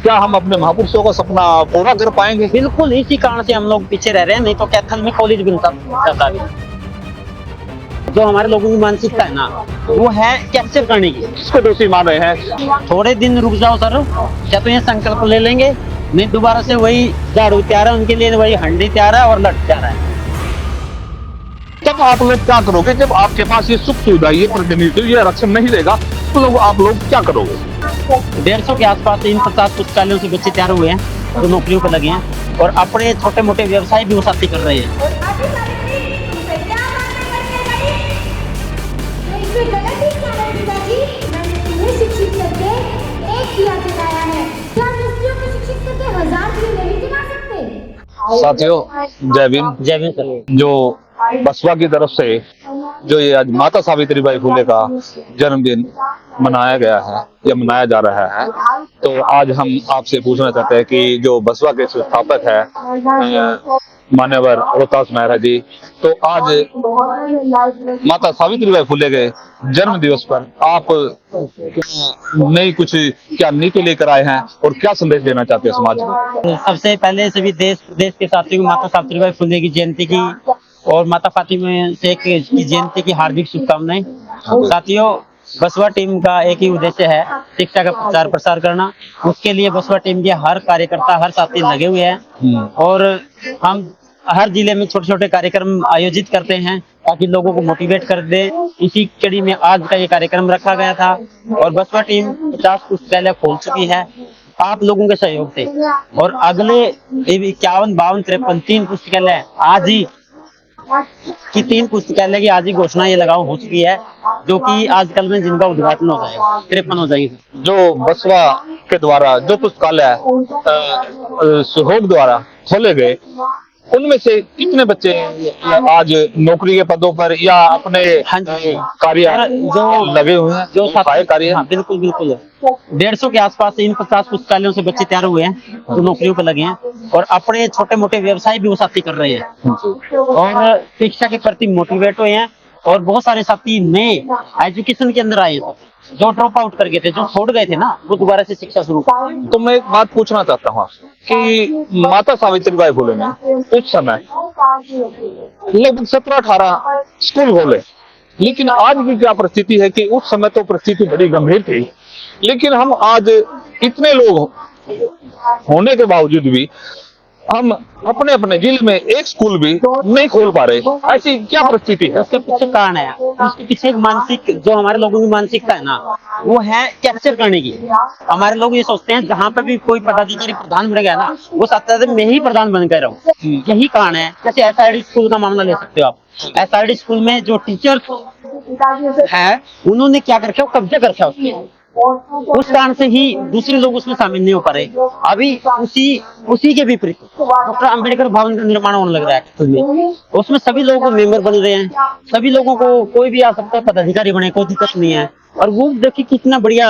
क्या हम अपने महापुरुषों का सपना पूरा कर पाएंगे? बिल्कुल इसी कारण से हम लोग पीछे रह रहे हैं, नहीं तो कैथल में कॉलेज बनता जाता भी। जो हमारे लोगों की मानसिकता है ना, वो है कैप्चर करने की। किसको दोषी मान रहे हैं? थोड़े दिन रुक जाओ सर, या तो ये संकल्प ले लेंगे, नहीं दोबारा से वही झाड़ू तैयार है उनके लिए, वही हंडी तैयार है और लट तैयार है। तब आप लोग क्या करोगे जब आपके पास ये सुख सुविधा, ये प्रतिनिधित्व, ये आरक्षण नहीं रहेगा, तो लोग आप लोग क्या करोगे? 150 के आसपास इन 50 पुस्तकालयों से बच्चे तैयार हुए हैं जो नौकरियों पर लगे हैं, और अपने छोटे मोटे व्यवसाय भी वो साथी कर रहे हैं। साथियों, जय भीम। जय भीम सर। जो बसपा की तरफ से जो ये आज माता सावित्रीबाई फुले का जन्मदिन मनाया गया है या मनाया जा रहा है, तो आज हम आपसे पूछना चाहते हैं कि जो बसपा के संस्थापक है मान्यवर रोहतास मेहरा जी, तो आज माता सावित्रीबाई फुले के जन्म दिवस पर आप नई कुछ क्या नीति लेकर आए हैं और क्या संदेश देना चाहते हैं समाज को? सबसे पहले सभी देश प्रदेश के साथियों को माता सावित्रीबाई फुले की जयंती की और माता फातिमा शेख की जयंती की हार्दिक शुभकामनाएं। साथियों, बसपा टीम का एक ही उद्देश्य है शिक्षा का प्रचार प्रसार करना। उसके लिए बसपा टीम के हर कार्यकर्ता, हर साथी लगे हुए हैं, और हम हर जिले में छोटे छोटे कार्यक्रम आयोजित करते हैं ताकि लोगों को मोटिवेट कर दे। इसी कड़ी में आज का ये कार्यक्रम रखा गया था, और बसपा टीम 50 पुस्तकालय खोल चुकी है आप लोगों के सहयोग से, और अगले 51, 52, 53 3 पुस्तकालय आज ही की 3 पुस्तकालय की आज ही घोषणा ये लगाओ हो चुकी है, जो कि आजकल में जिनका उद्घाटन हो जाएगा, 53 हो जाएगी। जो बसपा के द्वारा जो पुस्तकालय सहयोग द्वारा खोले गए, उनमें से कितने बच्चे आज नौकरी के पदों पर या अपने कार्य जो लगे हुए हैं, जो सहायक कार्य? हाँ, बिल्कुल बिल्कुल 150 के आसपास इन 50 पुस्तकालयों से बच्चे तैयार हुए हैं जो नौकरियों पर लगे हैं, और अपने छोटे मोटे व्यवसाय भी वो साथी कर रहे हैं, और शिक्षा के प्रति मोटिवेट हुए हैं। और बहुत सारे साथी नए एजुकेशन के अंदर आए हैं, जो ड्रॉप आउट कर गए थे, जो छोड़ गए थे ना, वो दोबारा से शिक्षा शुरू। तो मैं एक बात पूछना चाहता हूँ कि माता सावित्रीबाई फुले ने उस समय लगभग 17-18 स्कूल खोले, लेकिन आज की क्या परिस्थिति है कि उस समय तो परिस्थिति बड़ी गंभीर थी, लेकिन हम आज इतने लोग होने के बावजूद भी हम अपने अपने जिले में एक स्कूल भी नहीं खोल पा रहे। ऐसी क्या परिस्थिति है? उसके पीछे कारण है, उसके पीछे एक मानसिक, जो हमारे लोगों की मानसिकता है ना, वो है कैप्चर करने की। हमारे लोग ये सोचते हैं जहाँ पे भी कोई पदाधिकारी प्रधान बन गया ना, वो चाहता है मैं ही प्रधान बन कर रहूं। यही कारण है। जैसे SRD स्कूल का मामला ले सकते हो आप। SRD स्कूल में जो टीचर है, उन्होंने क्या कर रखा, कब्जा कर रखा उसमें, उस कारण से ही दूसरे लोग उसमें शामिल नहीं हो पा रहे। अभी उसी के विपरीत डॉक्टर अंबेडकर भवन का निर्माण होने लग रहा है, उसमें सभी लोग मेंबर बन रहे हैं, सभी लोगों को कोई भी आ सकता है पदाधिकारी बने, कोई दिक्कत नहीं है। और वो देखिए कितना बढ़िया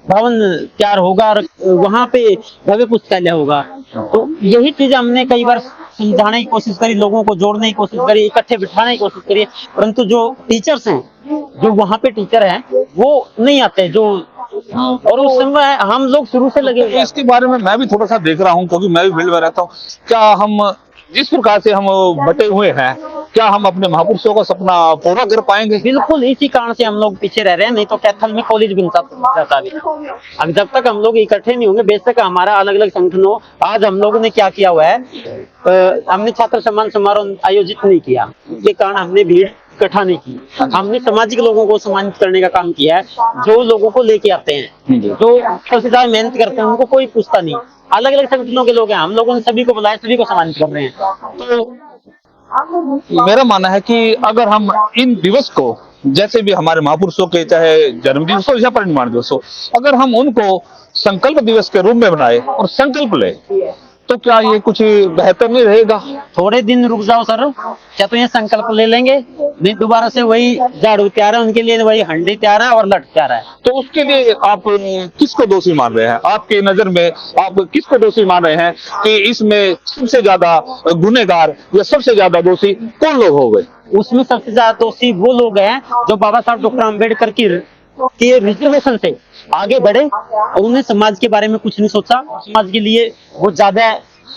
भवन तैयार होगा, और वहाँ पे भव्य पुस्तकालय होगा। तो यही चीज हमने कई बार समझाने की कोशिश करी, लोगों को जोड़ने की कोशिश करी, इकट्ठे बिठाने की कोशिश करी, परंतु जो टीचर्स हैं, जो वहाँ पे टीचर हैं, वो नहीं आते। जो और उस समय हम लोग शुरू से लगे हुए। इसके बारे में मैं भी थोड़ा सा देख रहा हूँ, क्योंकि मैं भी फील्ड में रहता हूँ। क्या हम जिस प्रकार से हम बटे हुए हैं, क्या हम अपने महापुरुषों का सपना पूरा कर पाएंगे? बिल्कुल इसी कारण से हम लोग पीछे रह रहे हैं, नहीं तो कैथल में कॉलेज बनता जाता भी। अब जब तक हम लोग इकट्ठे नहीं होंगे, बेशक हमारा अलग अलग संगठन हो। आज हम लोगों ने क्या किया हुआ है, हमने छात्र सम्मान समारोह आयोजित नहीं किया, इसके कारण हमने भीड़ इकट्ठा नहीं की। हमने सामाजिक लोगों को सम्मानित करने का काम किया है, जो लोगों को लेके आते हैं, जो सबसे ज्यादा मेहनत करते हैं, उनको कोई पूछता नहीं। अलग अलग संगठनों के लोग हैं, हम लोगों ने सभी को बुलाया, सभी को सम्मानित कर रहे हैं। तो मेरा मानना है कि अगर हम इन दिवस को, जैसे भी हमारे महापुरुषों के चाहे जन्म दिवस हो या परिनिर्वाण दिवस हो, अगर हम उनको संकल्प दिवस के रूप में बनाए और संकल्प ले, तो क्या ये कुछ बेहतर नहीं रहेगा? थोड़े दिन रुक जाओ सर, या तो ये संकल्प ले लेंगे, नहीं दोबारा से वही झाड़ू तैयार है उनके लिए, वही हंडी तैयार है और लट तैयार है। तो उसके लिए आप किसको दोषी मान रहे हैं? आपकी नजर में आप किसको दोषी मान रहे हैं कि इसमें सबसे ज्यादा गुनहगार या सबसे ज्यादा दोषी कौन लोग हो गए? उसमें सबसे ज्यादा दोषी वो लोग हैं जो बाबा साहब डॉक्टर अम्बेडकर की कि रिजर्वेशन से आगे बढ़े, और उन्हें समाज के बारे में कुछ नहीं सोचा। समाज के लिए वो ज्यादा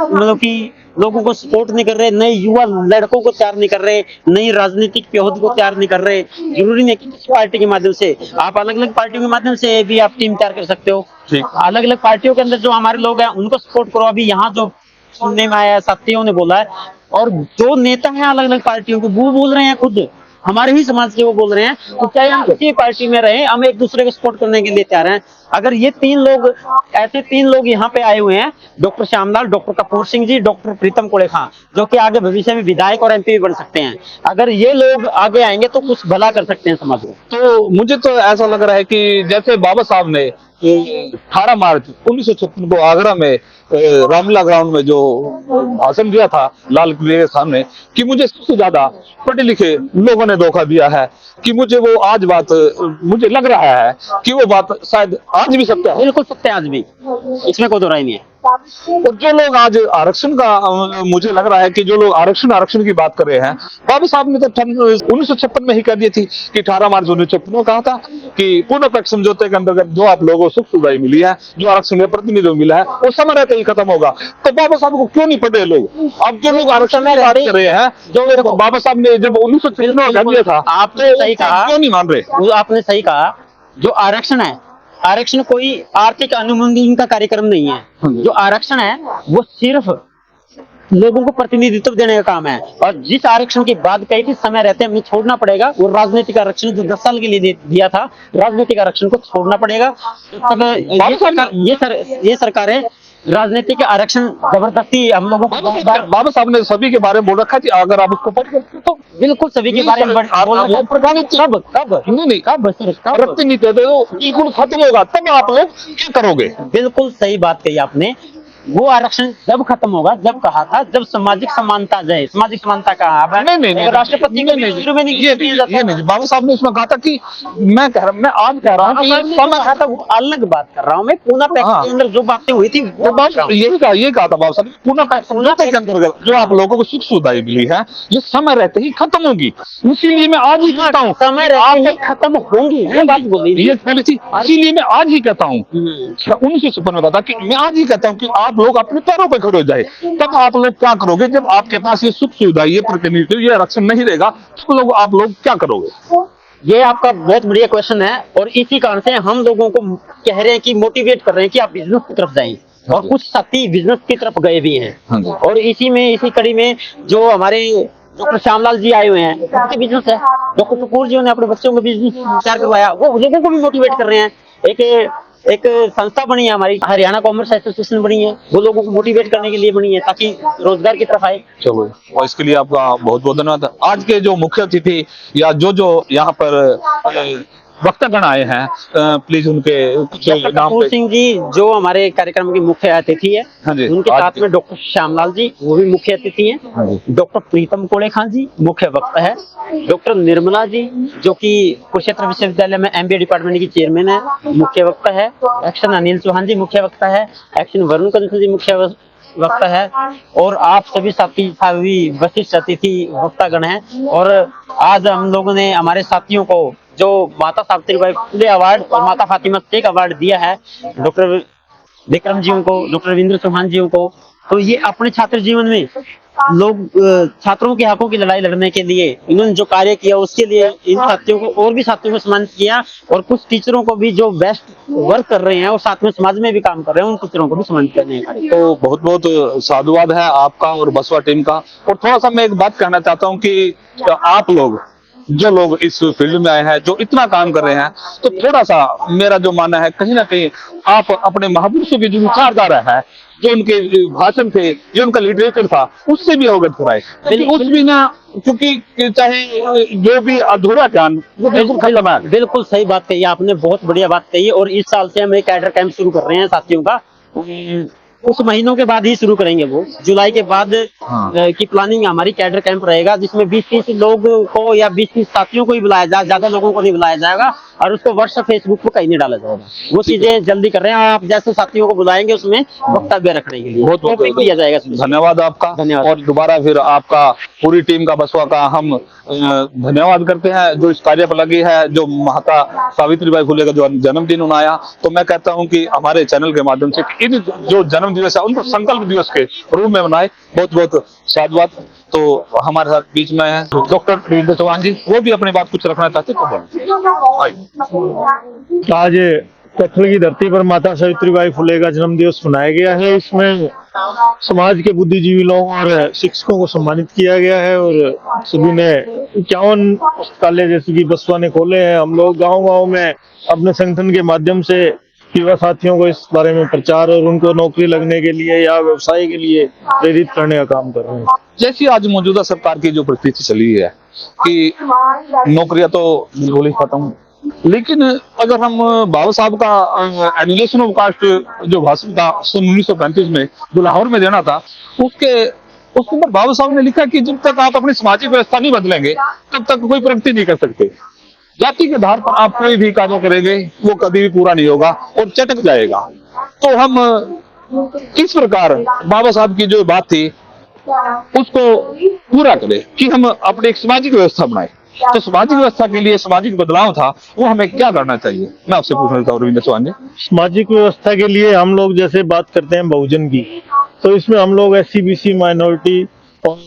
मतलब कि लोगों को सपोर्ट नहीं कर रहे, नए युवा लड़कों को तैयार नहीं कर रहे, नई राजनीतिक प्योहद को तैयार नहीं कर रहे। जरूरी नहीं कि किसी पार्टी के माध्यम से, आप अलग अलग पार्टियों के माध्यम से भी आप टीम तैयार कर सकते हो। अलग अलग पार्टियों के अंदर जो हमारे लोग हैं उनको सपोर्ट करो। अभी यहाँ जो सुनने में आया, साथियों ने बोला है, और जो नेता हैं अलग अलग पार्टियों के, वो बोल रहे हैं, खुद हमारे ही समाज के वो बोल रहे हैं, तो चाहे हम किसी पार्टी में रहे, हम एक दूसरे को सपोर्ट करने के लिए तैयार हैं। अगर ये ऐसे तीन लोग यहाँ पे आए हुए हैं, doctor Shyamlal, doctor Kapoor Singh ji, doctor प्रीतम कोले खां, जो कि आगे भविष्य में विधायक और एमपी भी बन सकते हैं। अगर ये लोग आगे आएंगे तो कुछ भला कर सकते हैं समाज में। तो मुझे तो ऐसा लग रहा है कि जैसे बाबा साहब ने 18 मार्च 1956 को आगरा में रामलीला ग्राउंड में जो भाषण दिया था लाल किले के सामने, कि मुझे सबसे ज्यादा पढ़े लिखे लोगों ने धोखा दिया है, कि मुझे वो आज बात, मुझे लग रहा है कि वो बात शायद आज भी सत्य है। बिल्कुल सत्य है आज भी, इसमें कोई दो राय नहीं है। और जो लोग आज आरक्षण का, मुझे लग रहा है कि जो लोग आरक्षण की बात कर रहे हैं, बाबा साहब ने तो 1956 में ही कर दी थी कि 18 मार्च 1956 में कहा था कि पूर्ण पक्ष समझौते के अंतर्गत जो आप लोगों को सुख सुविधाएं मिली है, जो आरक्षण में प्रतिनिधित्व मिला है, वो समय रहते ही खत्म होगा। तो बाबा साहब को क्यों नहीं पढ़े लोग? अब जो लोग आरक्षण में बात कर रहे हैं, जो बाबा साहब ने जब 1956 में कर दिया था, आपने सही कहा, क्यों नहीं मान रहे? आपने सही कहा। जो आरक्षण है, आरक्षण कोई आर्थिक अनुमंडन का कार्यक्रम नहीं है। जो आरक्षण है वो सिर्फ लोगों को प्रतिनिधित्व देने का काम है। और जिस आरक्षण की बात कही थी, समय रहते हमें छोड़ना पड़ेगा, वो राजनीतिक आरक्षण जो 10 साल के लिए दिया था, राजनीतिक आरक्षण को छोड़ना पड़ेगा। ये सरकारें राजनीतिक आरक्षण जबरदस्ती हम लोगों को, बाबा साहब ने सभी के बारे में बोल रखा है, अगर आप उसको पढ़ सकते तो बिल्कुल सभी के बारे में प्रतिनिधित्व बिल्कुल खत्म होगा, तब आप लोग क्या करोगे? बिल्कुल सही बात कही आपने। वो आरक्षण जब खत्म होगा, जब कहा था जब सामाजिक समानता आ जाए। सामाजिक समानता कहा नहीं, राष्ट्रपति ये नहीं, बाबा साहब ने इसमें कहा था कि मैं आज कह रहा हूँ, वो अलग बात कर रहा हूँ मैं। पूना पैक्ट के अंदर जो बातें हुई थी यही कहा था बाबा साहब, पूना पैक्ट समझौते के अंतर्गत जो आप लोगों को सुख सुविधाएं मिली है, ये समय रहते ही खत्म होगी। इसीलिए मैं आज ही कहता हूँ, समय रहते ही खत्म होंगी, ये बात बोली ये पहले थी। इसीलिए मैं आज ही कहता हूँ, 1956 में कहा था कि मैं आज ही कहता हूँ कि आप लोग अपने पैरों पे खड़े हो जाए। तब आप लोग क्या करोगे? जब आपके पास ये सुख सुविधा, ये प्रतिनिधित्व, ये आरक्षण नहीं रहेगा, तो आप लोग क्या करोगे? ये आपका बहुत बढ़िया क्वेश्चन है, और इसी कारण से हम लोगों को कह रहे हैं कि मोटिवेट कर रहे हैं कि आप बिजनेस की तरफ जाएं, और कुछ साथी बिजनेस की तरफ गए भी हैं। और इसी कड़ी में जो हमारे डॉक्टर श्यामलाल जी आए हुए हैं, उनके बिजनेस है। डॉक्टर कपूर जी ने अपने बच्चों को बिजनेस तैयार करवाया, वो लोगों को भी मोटिवेट कर रहे हैं। एक संस्था बनी है हमारी, हरियाणा कॉमर्स एसोसिएशन बनी है, वो लोगों को मोटिवेट करने के लिए बनी है ताकि रोजगार की तरफ आए। चलो, और इसके लिए आपका बहुत बहुत धन्यवाद। आज के जो मुख्य अतिथि या जो यहाँ पर वक्तागण आए हैं, प्लीज उनके कुछ नाम। कपूर सिंह जी जो हमारे कार्यक्रम के मुख्य अतिथि है, उनके साथ में डॉक्टर श्यामलाल जी, वो भी मुख्य अतिथि हैं। डॉक्टर प्रीतम कोले खां जी मुख्य वक्ता है। डॉक्टर निर्मला जी जो कि कुरुक्षेत्र विश्वविद्यालय में MBA डिपार्टमेंट की चेयरमैन है, मुख्य वक्ता है। एक्शन अनिल चौहान जी मुख्य वक्ता है। एक्शन वरुण कंसल जी मुख्य वक्ता है। और आप सभी वरिष्ठ अतिथि वक्तागण हैं। और आज हम लोगों ने हमारे साथियों को जो माता सावित्रीबाई फुले अवार्ड और माता फातिमा शेख अवार्ड दिया है, डॉक्टर विक्रम जी को, डॉक्टर रविंद्र चौहान जी को, तो ये अपने छात्र जीवन में लोग छात्रों के हकों की लड़ाई लड़ने के लिए इन्होंने जो कार्य किया, उसके लिए इन साथियों को और भी साथियों को सम्मानित किया। और कुछ टीचरों को भी जो बेस्ट वर्क कर रहे हैं और साथ में समाज में भी काम कर रहे हैं, उन टीचरों को भी सम्मानित करने का। तो बहुत बहुत साधुवाद है आपका और बसवा टीम का। और थोड़ा सा मैं एक बात कहना चाहता हूँ कि आप लोग जो लोग इस फील्ड में आए हैं, जो इतना काम कर रहे हैं, तो थोड़ा सा मेरा जो मानना है, कहीं ना कहीं आप अपने महापुरुषों की जो विचारधारा है, जो उनके भाषण थे, जो उनका लिटरेचर था, उससे भी अवगत कराए। उस भी ना, क्योंकि चाहे जो भी अधूरा ज्ञान वो बिल्कुल खत्म है। बिल्कुल सही बात कही आपने, बहुत बढ़िया बात कही। और इस साल से हम एक कैडर कैंप शुरू कर रहे हैं साथियों का। कुछ महीनों के बाद ही शुरू करेंगे। वो जुलाई के बाद हाँ। की प्लानिंग हमारी कैडर कैंप रहेगा, जिसमें 20-30 लोग को या 20-30 साथियों को ही बुलाया जाए, ज्यादा लोगों को नहीं बुलाया जाएगा, और उसको व्हाट्सएप फेसबुक पे कहीं नहीं डाला जाएगा। वो चीजें जल्दी कर रहे हैं, आप जैसे साथियों को बुलाएंगे उसमें वक्तव्य रखने के लिए बहुत बहुत टॉपिक दिया जाएगा उसमें। धन्यवाद आपका। धन्यवाद। और दोबारा फिर आपका पूरी टीम का बसवा का हम धन्यवाद करते हैं जो इस कार्य पर लगी है, जो माता सावित्रीबाई फुले का जो जन्मदिन मनाया। तो मैं कहता हूं कि हमारे चैनल के माध्यम से इन जो जन्म दिवस है उनको संकल्प दिवस के रूप में मनाए। बहुत बहुत साधुवाद। तो हमारे साथ बीच में है डॉक्टर वीरेंद्र चौहान जी, वो भी अपनी बात कुछ रखना चाहते तो बोलिए। आज कच्छल की धरती पर माता सावित्रीबाई फुले का जन्म दिवस मनाया गया है। इसमें समाज के बुद्धिजीवी लोगों और शिक्षकों को सम्मानित किया गया है और सभी ने 51 पुस्तकालय जैसे कि बसवा ने खोले हैं। हम लोग गांव-गांव में अपने संगठन के माध्यम से युवा साथियों को इस बारे में प्रचार और उनको नौकरी लगने के लिए या व्यवसाय के लिए प्रेरित करने का काम कर रहे हैं। जैसी आज मौजूदा सरकार की जो परिस्थिति चली है कि नौकरियां तो बिल्कुल ही खत्म, लेकिन अगर हम बाबा साहब का एनुलेशन ऑफ कास्ट जो भाषण था 1935 में जो लाहौर में देना था, उसके ऊपर बाबा साहब ने लिखा कि जब तक आप अपनी सामाजिक व्यवस्था नहीं बदलेंगे तब तक कोई प्रगति नहीं कर सकते। जाति के आधार पर आप कोई भी कार्य करेंगे वो कभी भी पूरा नहीं होगा और चटक जाएगा। तो हम इस प्रकार बाबा साहब की जो बात थी उसको पूरा करें कि हम अपनी एक सामाजिक व्यवस्था बनाए। तो सामाजिक व्यवस्था के लिए सामाजिक बदलाव था, वो हमें क्या करना चाहिए, मैं आपसे पूछना चाहता हूँ रविंद्र चौहान जी। सामाजिक व्यवस्था के लिए हम लोग जैसे बात करते हैं बहुजन की, तो इसमें हम लोग SC BC माइनॉरिटी और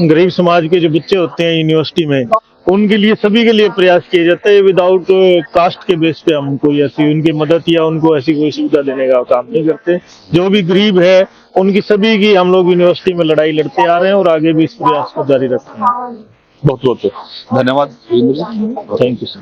गरीब समाज के जो बच्चे होते हैं यूनिवर्सिटी में, उनके लिए सभी के लिए प्रयास किए जाते हैं। विदाउट कास्ट के बेस पे हम कोई ऐसी उनकी मदद या उनको ऐसी कोई सुविधा देने का काम नहीं करते। जो भी गरीब है उनकी सभी की हम लोग यूनिवर्सिटी में लड़ाई लड़ते आ रहे हैं और आगे भी इस प्रयास को जारी रखेंगे। बहुत बहुत धन्यवाद। Thank you sir.